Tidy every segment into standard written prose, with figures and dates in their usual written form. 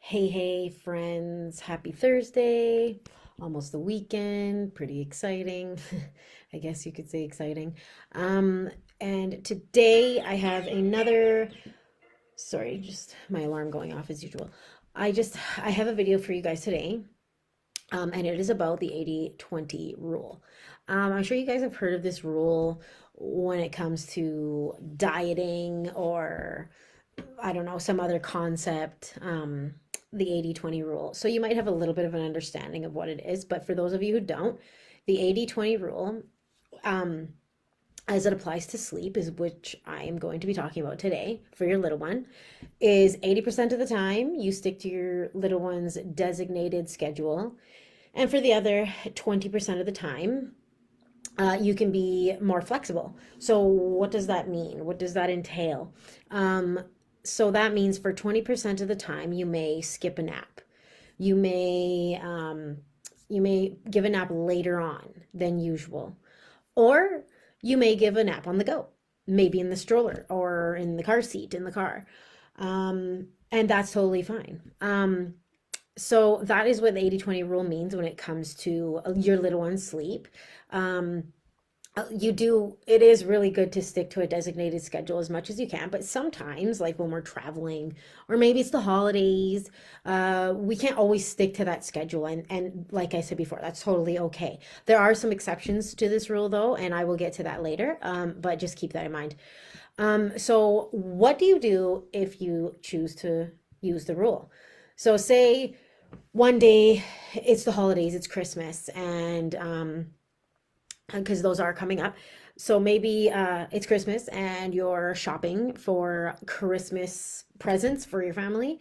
Hey, friends. Happy Thursday. Almost the weekend. Pretty exciting. I guess you could say exciting. Um, and today I have another, sorry, just my alarm going off as usual. I have a video for you guys today, and it is about the 80-20 rule. I'm sure you guys have heard of this rule when it comes to dieting or I don't know, some other concept, the 80-20 rule. So you might have a little bit of an understanding of what it is, but for those of you who don't, the 80-20 rule, um, as it applies to sleep, is which I am going to be talking about today for your little one, is 80% of the time you stick to your little one's designated schedule. And for the other 20% of the time, you can be more flexible. So, what does that mean? What does that entail? Um, so, that means for 20% of the time, you may skip a nap. You may, um, you may give a nap later on than usual, or you may give a nap on the go, maybe in the stroller or in the car seat in the car. And that's totally fine. So that is what the 80-20 rule means when it comes to your little one's sleep. Um, it is really good to stick to a designated schedule as much as you can, but sometimes, like when we're traveling, or maybe it's the holidays, we can't always stick to that schedule. And like I said before, that's totally okay. There are some exceptions to this rule, though, and I will get to that later, but just keep that in mind. So, what do you do if you choose to use the rule? So, say one day it's the holidays, it's Christmas, and because those are coming up. So maybe it's Christmas and you're shopping for Christmas presents for your family,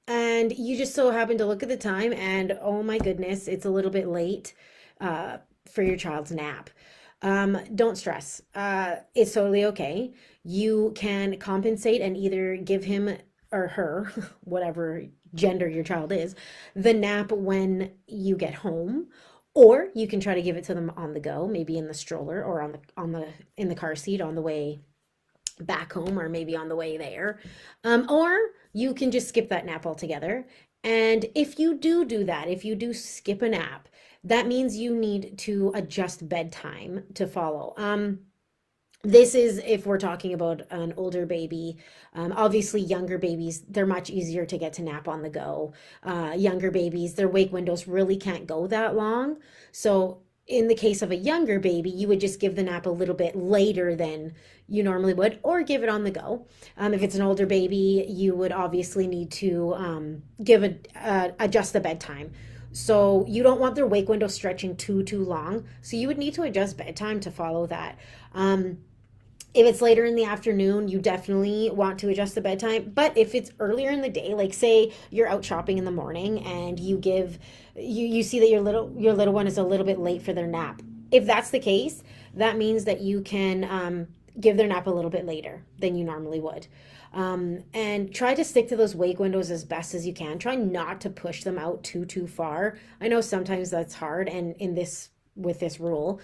and you just so happen to look at the time, and oh my goodness, it's a little bit late uh, for your child's nap. Don't stress. It's totally okay. You can compensate and either give him or her, whatever gender your child is, the nap when you get home, or you can try to give it to them on the go, maybe in the stroller or on the in the car seat on the way back home, or maybe on the way there. Or you can just skip that nap altogether. And if you do that, if you do skip a nap, that means you need to adjust bedtime to follow. This is if we're talking about an older baby. Obviously, younger babies, they're much easier to get to nap on the go. Younger babies, their wake windows really can't go that long. So, in the case of a younger baby, you would just give the nap a little bit later than you normally would, or give it on the go. If it's an older baby, you would obviously need to adjust the bedtime. So you don't want their wake window stretching too long. So you would need to adjust bedtime to follow that. If it's later in the afternoon, you definitely want to adjust the bedtime. But if it's earlier in the day, like say you're out shopping in the morning and you see that your little one is a little bit late for their nap. If that's the case, that means that you can give their nap a little bit later than you normally would. And try to stick to those wake windows as best as you can. Try not to push them out too far. I know sometimes that's hard, and with this rule,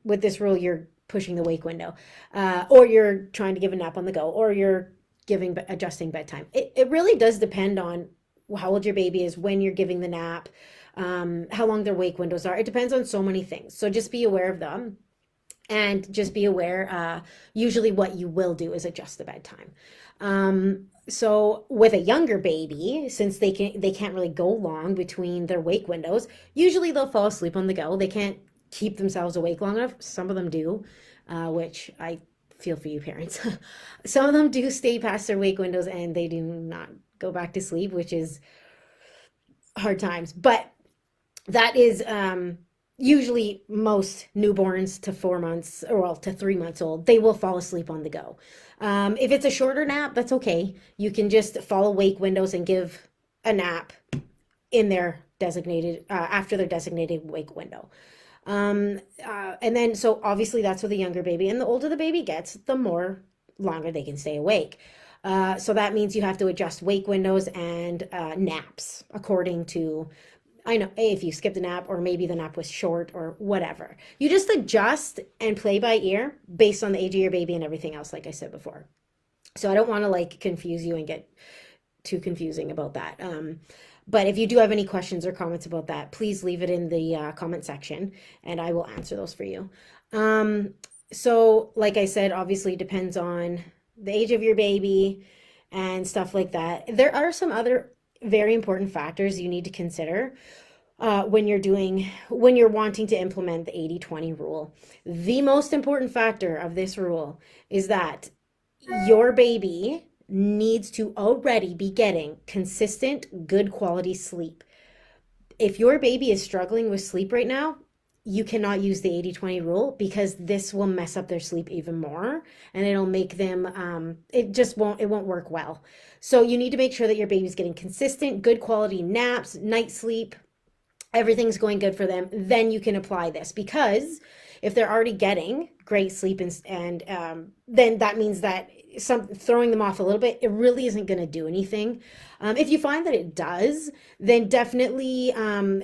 with this rule, you're pushing the wake window, or you're trying to give a nap on the go, or you're adjusting bedtime. It really does depend on how old your baby is, when you're giving the nap, how long their wake windows are. It depends on so many things. So just be aware of them. And just be aware, usually what you will do is adjust the bedtime. So with a younger baby, since they can't really go long between their wake windows, usually they'll fall asleep on the go. They can't keep themselves awake long enough. Some of them do, which I feel for you parents. Some of them do stay past their wake windows and they do not go back to sleep, which is hard times. But that is usually most newborns to 4 months, or well, to 3 months old, they will fall asleep on the go. If it's a shorter nap, that's okay. You can just follow wake windows and give a nap in their designated after their designated wake window. And then so obviously that's with a younger baby, and the older the baby gets, the more longer they can stay awake. So that means you have to adjust wake windows and naps according to, I know, if you skipped a nap, or maybe the nap was short, or whatever. You just adjust and play by ear based on the age of your baby and everything else, like I said before. So I don't want to like confuse you and get too confusing about that. But if you do have any questions or comments about that, please leave it in the comment section and I will answer those for you. So, like I said, obviously depends on the age of your baby and stuff like that. There are some other very important factors you need to consider when you're wanting to implement the 80/20 rule. The most important factor of this rule is that your baby needs to already be getting consistent, good quality sleep. If your baby is struggling with sleep right now, you cannot use the 80/20 rule because this will mess up their sleep even more and it'll make them it won't work well. So you need to make sure that your baby's getting consistent, good quality naps, night sleep, everything's going good for them. Then you can apply this, because if they're already getting great sleep and then that means that throwing them off a little bit, it really isn't going to do anything. If you find that it does, then definitely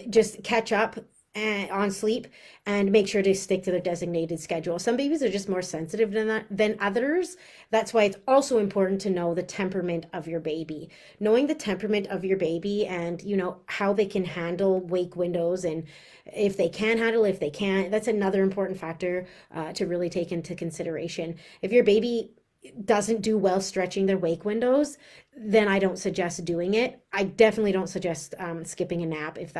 just catch up on sleep and make sure to stick to their designated schedule. Some babies are just more sensitive than others. That's why it's also important to know the temperament of your baby. Knowing the temperament of your baby and how they can handle wake windows, and if they can handle, if they can't, that's another important factor to really take into consideration. If your baby doesn't do well stretching their wake windows, then I don't suggest doing it. I definitely don't suggest skipping a nap if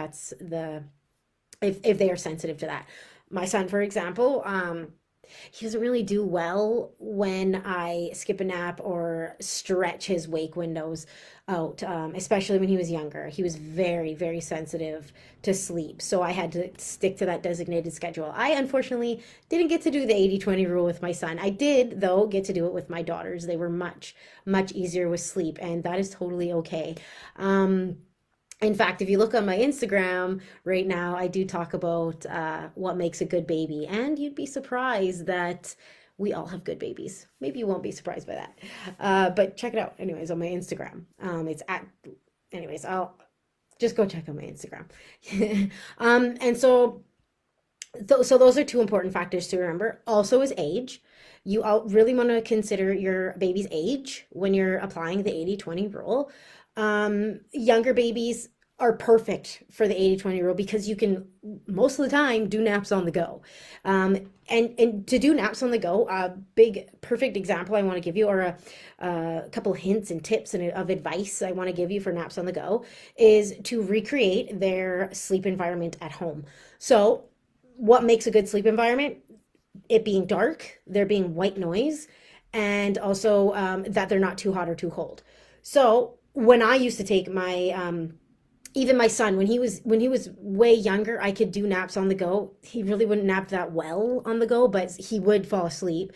they are sensitive to that. My son, for example, he doesn't really do well when I skip a nap or stretch his wake windows out, especially when he was younger. He was very, very sensitive to sleep. So I had to stick to that designated schedule. I unfortunately didn't get to do the 80/20 rule with my son. I did, though, get to do it with my daughters. They were much, much easier with sleep, and that is totally okay. In fact, if you look on my Instagram right now, I do talk about what makes a good baby, and you'd be surprised that we all have good babies. Maybe you won't be surprised by that, but check it out anyways on my Instagram. Anyways, I'll just go check out my Instagram. And so those are two important factors to remember. Also is age. You really want to consider your baby's age when you're applying the 80/20 rule. Younger babies are perfect for the 80/20 rule because you can most of the time do naps on the go. And to do naps on the go, a big perfect example I want to give you, or a couple hints and tips of advice I want to give you for naps on the go, is to recreate their sleep environment at home. So what makes a good sleep environment? It being dark, there being white noise, and also that they're not too hot or too cold. So when I used to take even my son, when he was way younger, I could do naps on the go. He really wouldn't nap that well on the go, but he would fall asleep.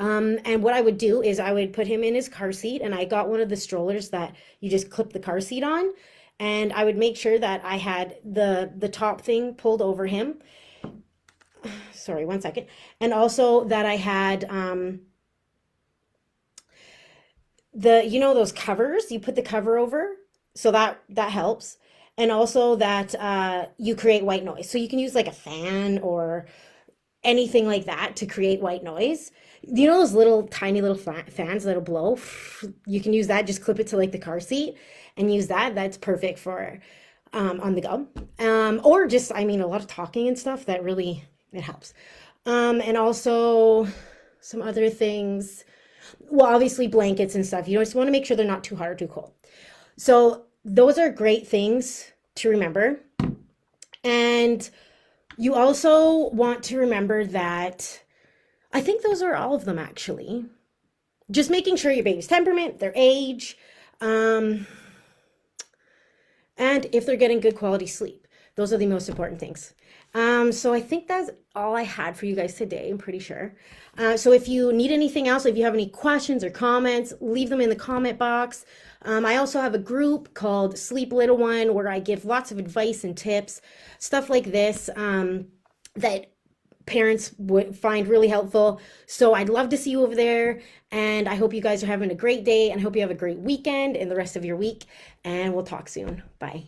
And what I would do is I would put him in his car seat, and I got one of the strollers that you just clip the car seat on, and I would make sure that I had the top thing pulled over him. Sorry, one second. And also that I had those covers, you put the cover over, so that helps. And also that you create white noise. So you can use like a fan or anything like that to create white noise. Those little tiny little fans that'll blow? You can use that, just clip it to like the car seat and use that. That's perfect for on the go. Or just, a lot of talking and stuff, that really, it helps. And also some other things. Well, obviously blankets and stuff. You just want to make sure they're not too hot or too cold. So those are great things to remember. And you also want to remember that, I think those are all of them actually. Just making sure your baby's temperament, their age, and if they're getting good quality sleep. Those are the most important things. So I think that's all I had for you guys today, I'm pretty sure. So if you need anything else, if you have any questions or comments, leave them in the comment box. I also have a group called Sleep Little One where I give lots of advice and tips, stuff like this, that parents would find really helpful. So I'd love to see you over there, and I hope you guys are having a great day, and I hope you have a great weekend and the rest of your week, and we'll talk soon. Bye.